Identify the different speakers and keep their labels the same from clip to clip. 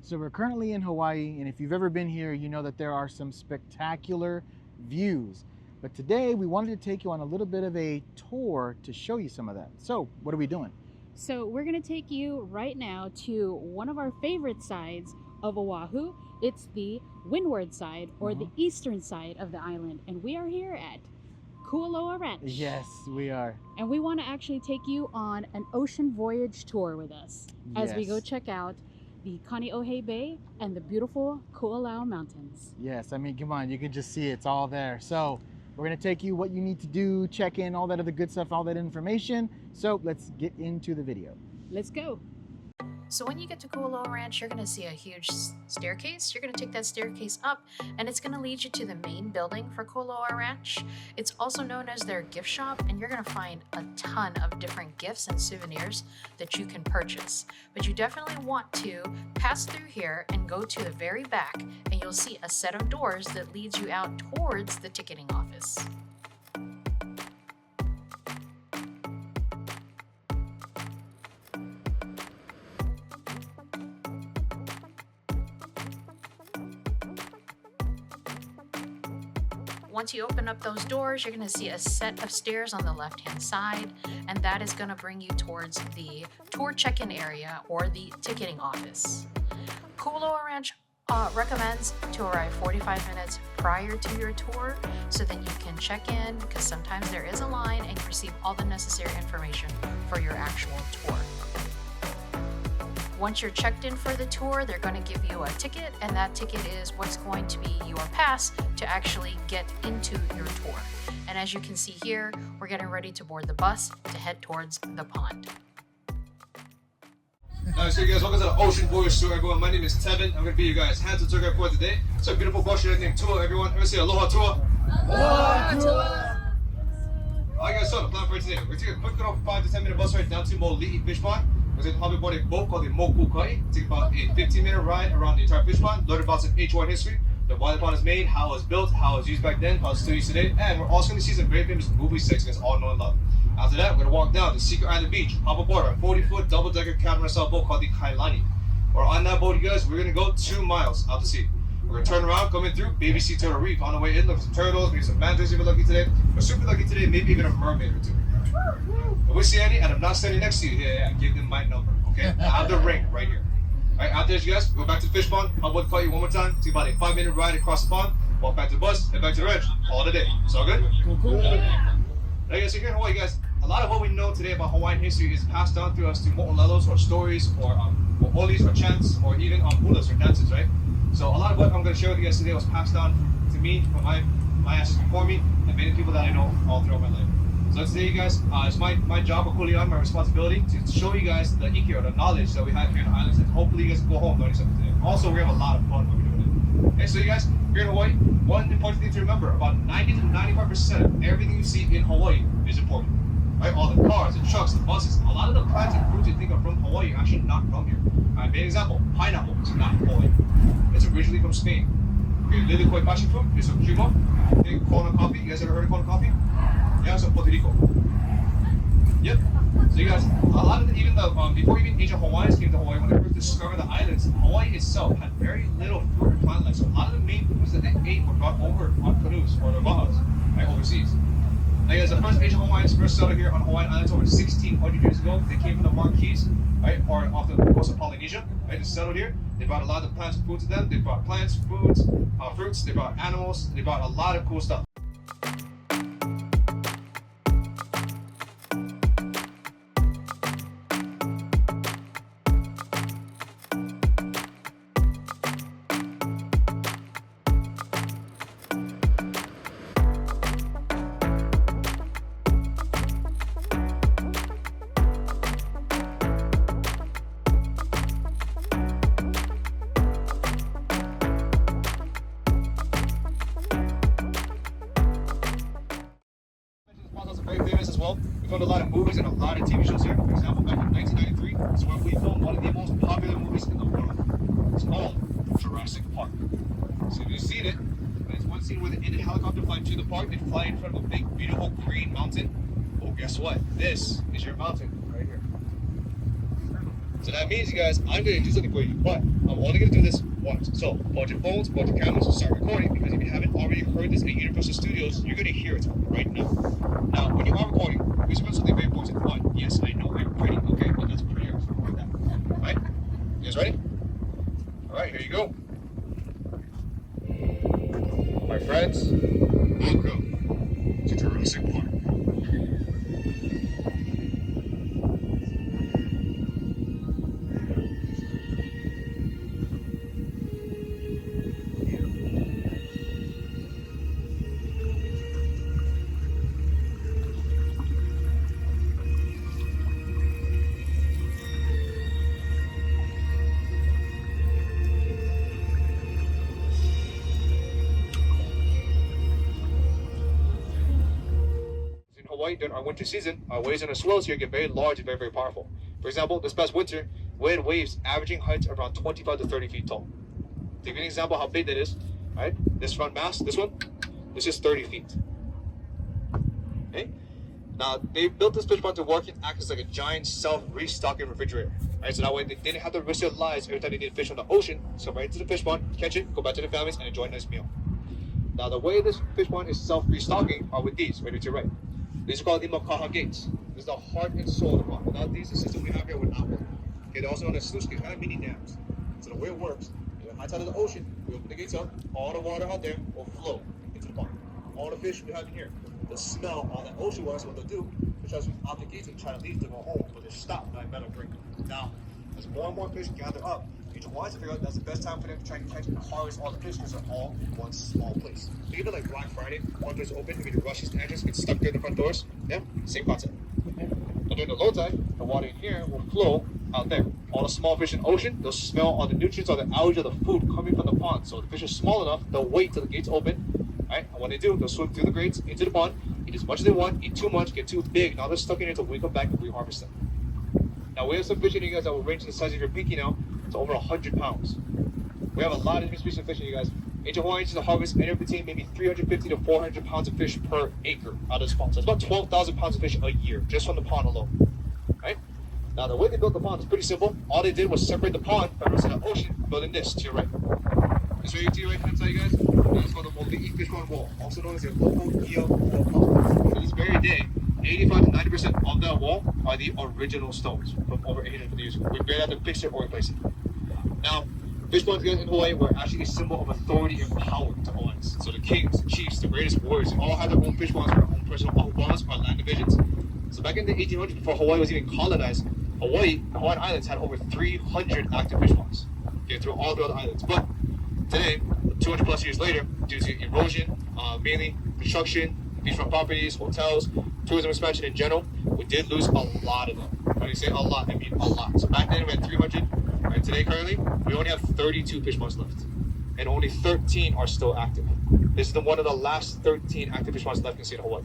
Speaker 1: So we're currently in Hawaii, and if you've ever been here, you know that there are some spectacular views. But today we wanted to take you on a little bit of a tour to show you some of that. So what are we doing?
Speaker 2: So we're going to take you right now to one of our favorite sides of Oahu. It's the windward side, or the eastern side of the island. And we are here at KUALOA Ranch.
Speaker 1: Yes, we are.
Speaker 2: And we want to actually take you on an ocean voyage tour with us as we go check out the Kaneohe Bay and the beautiful KUALOA Mountains.
Speaker 1: Yes, I mean, come on, you can just see it's all there. So we're going to take you what you need to do, check in, all that other good stuff, all that information. So let's get into the video.
Speaker 2: Let's go.
Speaker 3: So when you get to KUALOA Ranch, you're going to see a huge staircase. You're going to take that staircase up, and it's going to lead you to the main building for KUALOA Ranch. It's also known as their gift shop, and you're going to find a ton of different gifts and souvenirs that you can purchase. But you definitely want to pass through here and go to the very back, and you'll see a set of doors that leads you out towards the ticketing office. Once you open up those doors, you're going to see a set of stairs on the left-hand side, and that is going to bring you towards the tour check-in area or the ticketing office. KUALOA Ranch recommends to arrive 45 minutes prior to your tour so that you can check in, because sometimes there is a line and you receive all the necessary information for your actual tour. Once you're checked in for the tour, they're going to give you a ticket, and that ticket is what's going to be your pass to actually get into your tour. And as you can see here, we're getting ready to board the bus to head towards the pond.
Speaker 4: So you guys, welcome to the Ocean Voyage Tour, everyone. My name is Tevin. I'm going to be your guys' hands-on tour guide for today. It's a beautiful boat named Tour, everyone. Everyone say Aloha Tour.
Speaker 5: Aloha Tour.
Speaker 4: Alright guys, so the plan for today. We're going to take a quick little 5 to 10 minute bus ride down to Moli'i Fish Pond. We're going to hop aboard a boat called the Moku Kai. Take about a 15-minute ride around the entire fish pond, learn about some H1 history, why the pond is made, how it was built, how it was used back then, how it's still used today, and we're also going to see some very famous movie sets you guys all know and love. After that, we're going to walk down to Secret Island Beach, hop aboard a 40-foot double-decker catamaran-style boat called the Kailani. Or on that boat, you guys, we're going to go 2 miles out to sea. We're going to turn around, coming through Baby Sea Turtle Reef. On the way in, look for some turtles, maybe some mantas if you're lucky today. We're super lucky today, maybe even a mermaid or 2. If we see any, and I'm not standing next to you, yeah, give them my number, okay? I have the ring right here. Alright, out there, you guys, go back to the fish pond. I would call you one more time. Take about a 5-minute ride across the pond, walk back to the bus, head back to the ranch. All the day. It's all good? Cool. Alright, guys, so here in Hawaii, guys, a lot of what we know today about Hawaiian history is passed down through us through mo'olelos or stories or olis or chants or even hulas or dances, right? So a lot of what I'm going to share with you guys today was passed down to me from my ancestors before me and many people that I know all throughout my life. So today, you guys, it's my job, my responsibility to show you guys the iki or the knowledge that we have here in the islands, and hopefully you guys can go home learning something today. Also, we have a lot of fun when we're doing it. Okay, so you guys, here in Hawaii, one important thing to remember, about 90 to 95% of everything you see in Hawaii is imported. Right? All the cars, the trucks, the buses, a lot of the plants and fruits you think are from Hawaii are actually not from here. Alright, main example, pineapple is not from Hawaii. It's originally from Spain. Okay, lily koi passion fruit is from Cuba. Okay, Kona coffee, you guys ever heard of Kona coffee? Yeah, so Puerto Rico. Yep. So you guys, a lot of before even ancient Hawaiians came to Hawaii, when they first discovered the islands, Hawaii itself had very little fruit and plant life. So a lot of the main foods that they ate were brought over on canoes or their bahas, right, overseas. Now guys, the first ancient Hawaiians first settled here on Hawaiian Islands over 1,600 years ago. They came from the Marquise, right, or off the coast of Polynesia, right, they settled here. They brought a lot of plants and foods with them. They brought plants, fruits, they brought animals, they brought a lot of cool stuff. Very famous as well. We filmed a lot of movies and a lot of TV shows here. For example, back in 1993 is when we filmed one of the most popular movies in the world. It's called Jurassic Park. So if you've seen it, there's one scene where they in a helicopter fly to the park. They fly in front of a big, beautiful green mountain. Oh, guess what? This is your mountain right here. So that means, you guys, I'm going to do something for you, but I'm only going to do this once. So hold your phones, hold your cameras, and start recording, because if you haven't already heard this at Universal Studios, you're going to hear it right now. Now, when you are recording, please remember something very important. One, yes, I know I'm pretty, okay, but that's prettier. So record that. All right? You guys ready? All right, here you go. My friends, welcome to Jurassic Park. Hawaii during our winter season, our waves and our swells here get very large and very, very powerful. For example, this past winter, we had waves averaging heights around 25 to 30 feet tall. To give you an example how big that is, right? This front mast, this one, this is 30 feet. Okay? Now, they built this fish pond to work and act as like a giant self-restocking refrigerator. Right? So that way they didn't have to risk their lives every time they need fish from the ocean. So right into the fish pond, catch it, go back to their families, and enjoy a nice meal. Now, the way this fish pond is self-restocking are with these, right to your right. These are called the Makaha gates. This is the heart and soul of the pond. Without these, the system we have here would not work. Okay, they're also known as sluice gates, kind of mini dams. So the way it works, at the high tide of the ocean, we open the gates up, all the water out there will flow into the pond. All the fish we have in here, they'll smell all that ocean water, so what they'll do, they try to swim out the gates and try to leave to go home, but they're stopped by a metal ring. Now, as more and more fish gather up, each one to figure out that's the best time for them to try and catch and harvest all the fish because they're all in one small place. Think of it like Black Friday, one door's open, everybody rushes to entrance, gets stuck there in the front doors. Yeah, same concept. And during the low tide, the water in here will flow out there. All the small fish in the ocean, they'll smell all the nutrients, all the algae, all the food coming from the pond. So the fish are small enough, they'll wait till the gates open, right? And when they do, they'll swim through the grates into the pond, eat as much as they want, eat too much, get too big. Now they're stuck in here until we come back and reharvest them. Now we have some fish in here, guys, that will range in the size of your pinky now to over 100 pounds. We have a lot of different species of fish in here, guys. Ancient Hawaiians used to harvest anywhere between maybe 350 to 400 pounds of fish per acre out of this pond. So it's about 12,000 pounds of fish a year just from the pond alone. Right? Now the way they built the pond is pretty simple. All they did was separate the pond from the rest of the ocean, building this to your right. This right to your right hand side, guys, that's called the Moli'i fish pond wall, also known as the Lo'oia wall. To this very day, 85 to 90% of that wall are the original stones from over 850 years ago. We barely have to fix it or replace it. Now, fish ponds in Hawaii were actually a symbol of authority and power to Hawaiians. So the kings, the chiefs, the greatest warriors, they all had their own fish ponds for their own personal ahupua'as or land divisions. So back in the 1800s, before Hawaii was even colonized, Hawaii, the Hawaiian Islands had over 300 active fish ponds. Okay, through all the other islands. But today, 200 plus years later, due to erosion, mainly construction, beachfront properties, hotels, tourism expansion in general, we did lose a lot of them. When I say a lot, I mean a lot. So back then we had 300, and today currently, we only have 32 fish ponds left. And only 13 are still active. This is one of the last 13 active fish ponds left in the state of Hawaii.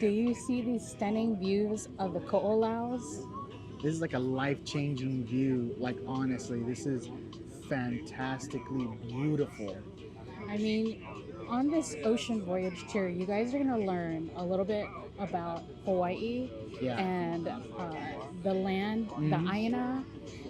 Speaker 2: Do you see these stunning views of the ko'olaus?
Speaker 1: This is like a life-changing view. Like honestly, this is fantastically beautiful.
Speaker 2: I mean, on this ocean voyage tour, you guys are going to learn a little bit about Hawaii
Speaker 1: Yeah.
Speaker 2: and the land, the Aina,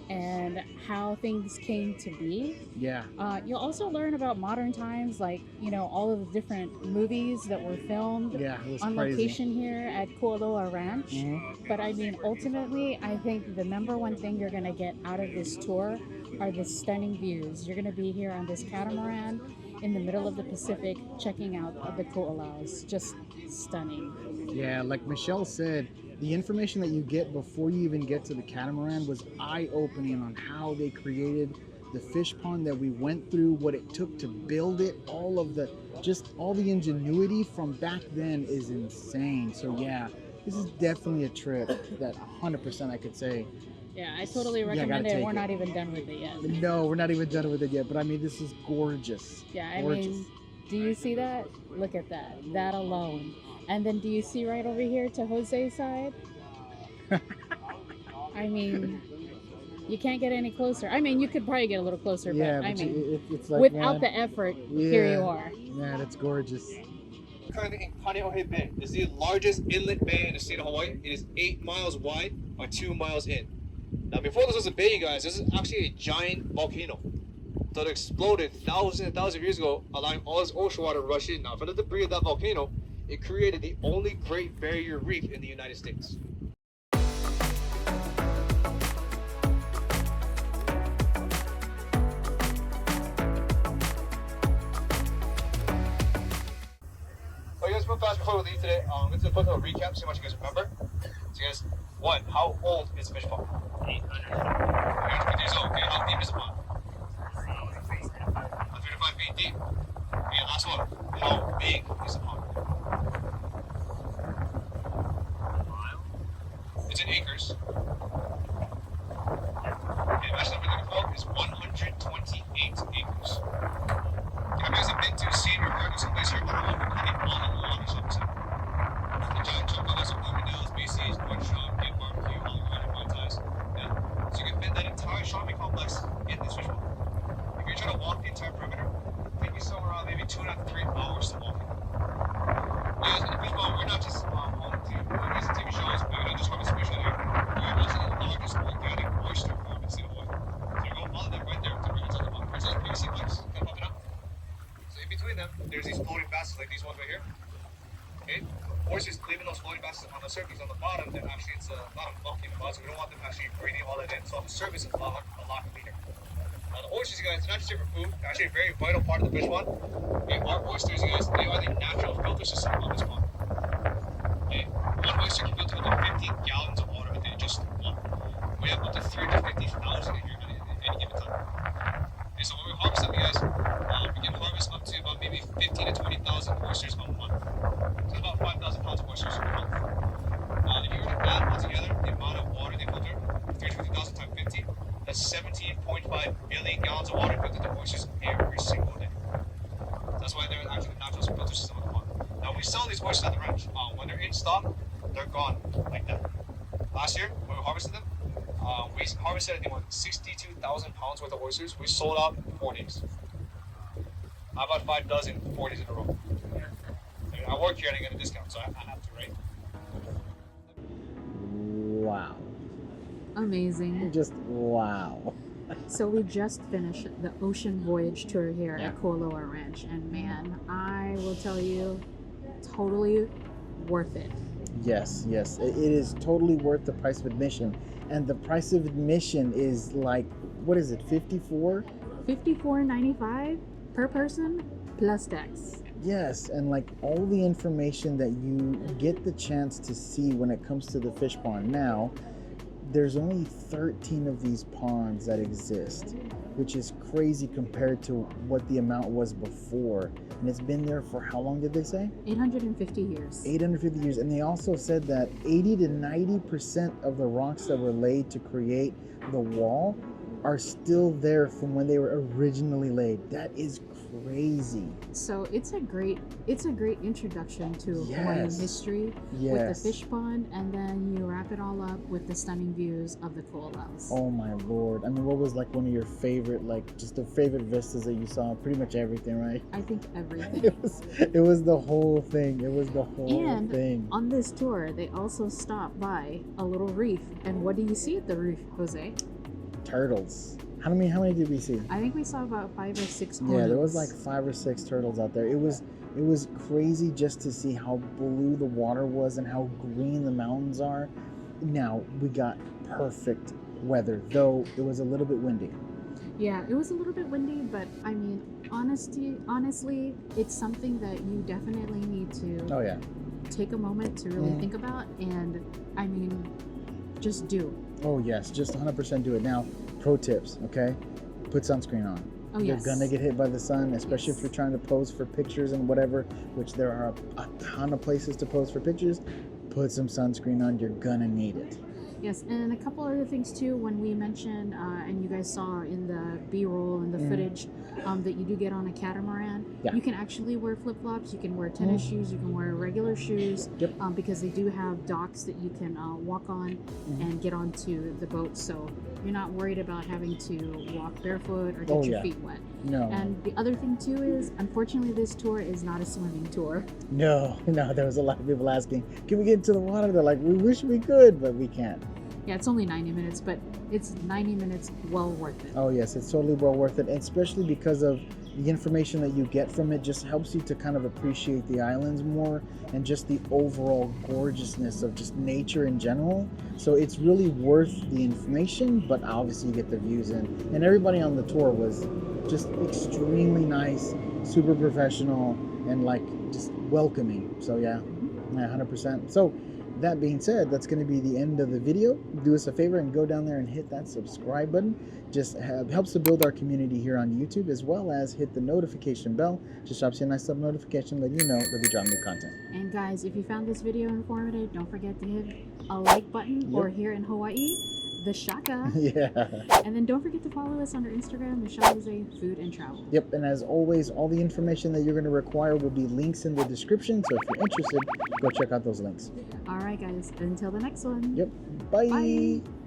Speaker 2: and how things came to be.
Speaker 1: Yeah.
Speaker 2: You'll also learn about modern times, like, you know, all of the different movies that were filmed
Speaker 1: Yeah, it was
Speaker 2: on
Speaker 1: crazy.
Speaker 2: location here at KUALOA Ranch. But I mean, ultimately, I think the number one thing you're going to get out of this tour are the stunning views. You're going to be here on this catamaran in the middle of the Pacific, checking out the ko'olaus. Just stunning.
Speaker 1: Yeah, like Michelle said, the information that you get before you even get to the catamaran was eye-opening on how they created the fish pond that we went through, what it took to build it, all the ingenuity from back then is insane. So yeah, this is definitely a trip that 100% I could say.
Speaker 2: Yeah, I totally
Speaker 1: Yeah,
Speaker 2: recommend
Speaker 1: gotta
Speaker 2: it.
Speaker 1: take
Speaker 2: We're
Speaker 1: it.
Speaker 2: not even done with it yet.
Speaker 1: No, we're not even done with it yet, but I mean, this is gorgeous.
Speaker 2: Yeah, I
Speaker 1: Gorgeous.
Speaker 2: mean, do you see that? Look at that. That alone. And then do you see right over here to Jose's side? I mean, you can't get any closer. I mean, you could probably get a little closer,
Speaker 1: Yeah,
Speaker 2: but I
Speaker 1: but
Speaker 2: mean,
Speaker 1: it's like,
Speaker 2: without
Speaker 1: man,
Speaker 2: the effort, here you are.
Speaker 1: Man, it's gorgeous.
Speaker 4: Currently in Kaneohe Bay. It's the largest inlet bay in the state of Hawaii. It is 8 miles wide by 2 miles in. Now, before this was a bay, you guys, this is actually a giant volcano that exploded thousands and thousands of years ago, allowing all this ocean water to rush in. Now, from the debris of that volcano, it created the only Great Barrier Reef in the United States. Oh, you guys, real fast before we leave today, let's do a quick little recap, see how much you guys remember. So, you guys, one, how old is the fish pond? 850 years old. Okay, how deep is the pond? 3 to 5 feet deep. Okay, last one. How big is the pond? It's in acres. Okay, the best number we're looking for is 128 acres. Okay, you guys have been to Senior Garden someplace here, but we're looking at Aloha someplace. The giant chocolate, some Bloomingdale's, Macy's, Nordstrom, Game Barbecue, Aloha, Mai Tais. Yeah. So you can fit that entire shopping complex in this fish pond. If you're trying to walk the entire perimeter, it'll take you somewhere around maybe 2.5 to 3 hours to walk it. Guys, in the fish pond, we're not just home to movies and TV shows, but we're not just harvesting fish out here. We're also the largest organic oyster farm in the state of Hawaii. So you go follow them right there to bring it to the pond. There's those PVC pipes kind of popping up. So in between them, there's these floating baskets like these ones right here. Okay? Oysters leaving those floating baskets on the surface. On the bottom, then actually it's a lot of muck in the bottom, so we don't want them actually breathing all that in. So on the surface, it's a lot cleaner. Now the oysters, you guys, they're not just here for food. They're actually a very vital part of the fish pond. Okay, our oysters, you guys, they are the natural filter system of this pond. Okay, one oyster can filter up to 15 gallons of water a day, just one. We have up to 350,000 in here at any given time. Okay, so when we harvest them, you guys, we can harvest up to about maybe 15 to 20,000 oysters a month. So about 5,000 pounds of oysters a month. If you were to add all together the amount of water they filter, 350,000 times 50, that's 17.5 billion gallons of water filtered to oysters every single day. So that's why they're actually the natural filter system of the pond. Now, we sell these oysters at the ranch. When they're in stock, they're gone like that. Last year, when we harvested them, we harvested, I think, 62,000 pounds worth of oysters. We sold out in 4 days. How about 5 dozen 4 days in a row? I mean, I work here and I get a discount, so I have to, right?
Speaker 1: Wow.
Speaker 2: Amazing.
Speaker 1: Just wow.
Speaker 2: So we just finished the ocean voyage tour here at KUALOA Ranch, and man, I will tell you, totally worth it.
Speaker 1: Yes, yes. It is totally worth the price of admission. And the price of admission is like, what is it, 54?
Speaker 2: $54.95 per person plus tax.
Speaker 1: Yes, and like all the information that you get the chance to see when it comes to the fish pond. Now, there's only 13 of these ponds that exist, which is crazy compared to what the amount was before. And it's been there for how long did they say?
Speaker 2: 850 years.
Speaker 1: 850 years. And they also said that 80 to 90% of the rocks that were laid to create the wall are still there from when they were originally laid. That is crazy.
Speaker 2: So it's a great introduction to Hawaiian
Speaker 1: Yes.
Speaker 2: history
Speaker 1: Yes.
Speaker 2: with the fish pond, and then you wrap it all up with the stunning views of the Kualoas.
Speaker 1: Oh my lord. I mean, what was like one of your favorite, like just the favorite vistas that you saw? Pretty much everything, right?
Speaker 2: I think everything.
Speaker 1: It was the whole thing. It was the whole
Speaker 2: And
Speaker 1: thing.
Speaker 2: on this tour, they also stop by a little reef. And what do you see at the reef, Jose?
Speaker 1: Turtles. How many did we see?
Speaker 2: I think we saw about 5 or 6
Speaker 1: Yeah, there was
Speaker 2: corners.
Speaker 1: like 5 or 6 turtles out there. It was crazy just to see how blue the water was and how green the mountains are. Now, we got perfect weather, though it was a little bit windy.
Speaker 2: Yeah, it was a little bit windy, but I mean, honestly, it's something that you definitely need to
Speaker 1: Oh yeah.
Speaker 2: take a moment to really think about, and I mean, just do.
Speaker 1: Oh yes, just 100% do it. Now, pro tips, okay? Put sunscreen on.
Speaker 2: Oh
Speaker 1: You're
Speaker 2: yes.
Speaker 1: gonna get hit by the sun, especially
Speaker 2: Yes.
Speaker 1: if you're trying to pose for pictures and whatever, which there are a ton of places to pose for pictures. Put some sunscreen on, you're gonna need it.
Speaker 2: Yes, and a couple other things too. When we mentioned, and you guys saw in the B-roll and the footage, that you do get on a catamaran,
Speaker 1: Yeah.
Speaker 2: you can actually wear flip-flops. You can wear tennis shoes. You can wear regular shoes.
Speaker 1: Yep.
Speaker 2: Because they do have docks that you can walk on and get onto the boat. So you're not worried about having to walk barefoot or get
Speaker 1: Oh,
Speaker 2: your
Speaker 1: yeah.
Speaker 2: feet wet.
Speaker 1: No,
Speaker 2: And the other thing too is, unfortunately, this tour is not a swimming tour.
Speaker 1: no, there was a lot of people asking, can we get into the water? They're like, we wish we could, but we can't.
Speaker 2: Yeah, it's only 90 minutes, but it's 90 minutes well worth it.
Speaker 1: Oh yes, it's totally well worth it, and especially because of the information that you get from it just helps you to kind of appreciate the islands more and just the overall gorgeousness of just nature in general. So it's really worth the information, but obviously you get the views in. And everybody on the tour was just extremely nice, super professional, and like just welcoming. So yeah, 100%. So that being said, that's going to be the end of the video. Do us a favor and go down there and hit that subscribe button. Just helps to build our community here on YouTube, as well as hit the notification bell. Just drops you a nice sub notification letting you know that we drop new content.
Speaker 2: And guys, if you found this video informative, don't forget to hit a like button, or here in Hawaii, the shaka.
Speaker 1: Yeah.
Speaker 2: And then don't forget to follow us on our Instagram, Michelle Jose Food and Travel.
Speaker 1: Yep. And as always, all the information that you're going to require will be links in the description. So if you're interested, go check out those links.
Speaker 2: All right, guys. Until the next one.
Speaker 1: Yep. Bye.
Speaker 2: Bye.